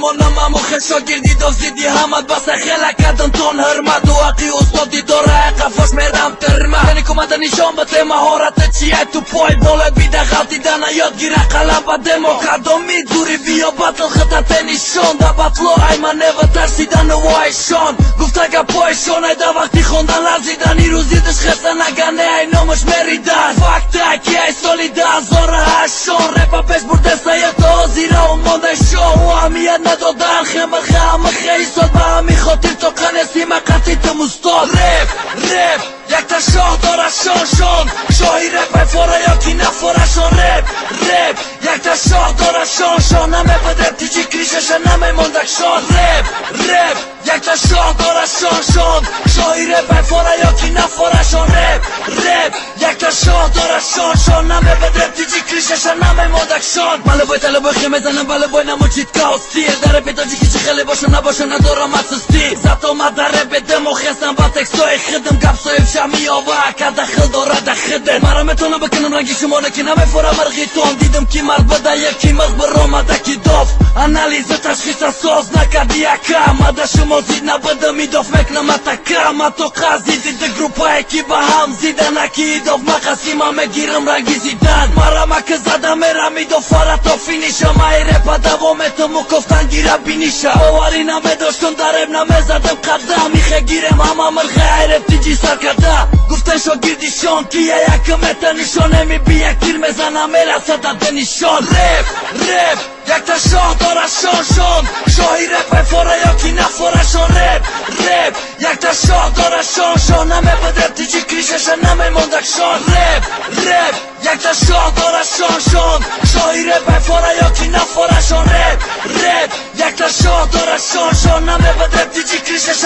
Monama مخ شاگردی دزدیدی همت بس خیلی کدن تون هرمد و عقی استادی داره قفاش میرم ترمه یعنی کمده نشان بده مهارت چیه تو پای بالت بیده غلطی دنه یادگیره قلم بده ما قدمی دوری بیا بطل خطت نشان ده بطلو ای من نو ترسیدن و وایشان گفت اگه پایشان ای ده وقتی خوندن لرزیدن ای روزیدش خسته نگنه ای نامش مریدن فکت اکی ای سالی 2008 رپا پیش برده سیتا زیره و مانده شو و اهمیت ندادن خمر خمه خیستاد به همی خاطر تو قنسی مقتی تموستاد رپ یک تا شاه داره شان شاهی رپ ای فاره یا کی نفارشان رپ یک تا شاه داره شان نمه بده تیجی کریشش نمه ماندکشان رپ یک تا شاه داره شان شاهی رپ ای فاره یا کی نفارشان رپ یک تا شاه داره شان نمه بده تیجی کریشش نمه ماندکشان بله باید تله بای خیمه زنم بله باید نموچید کاستیر در پیتاجی کشی خیلی باشه نباشه ندارم اسستی زد آمد در بده و خستم با تکستای خدم گفصای فشمی آوه که دخل داره دخدن مرا میتونه بکنم رنگی شما نکی نمیفورم مرغیتون دیدم کی مرد بده یکی مرد برامده کی داف انالیز تشخیص ساز نکردی یکم مده شما زید نبده میداف مکنم اتکم تو قضی دیده گروپ های کی با هم زیدن اکی داف مقسی ما میگیرم رنگی زیدن مرا مکه زده میرم میداف تا فینیشم ای رپا دوامتو مکفتن گیره بینیشم باوری نمیداشتون درم نمیزدم قدم میخه گیرم همه مرخه ای رپ تیجی سر کرده گفتن شاگردیشان کیه یکم نشانه می بی یک تیر میزنم میرسه داده نشان رپ یک تا شاه داره شان شاهی رپ ای فاره یا کی نفارشان رپ یک تا شاه داره شان نمه بده تیجی کریشش نمه ماندکشان رپ یک تا شاه داره شان شاهی رپ ای فاره یا کی نفارشان رپ یک تا شاه داره شان نمه بده تیجی کریشش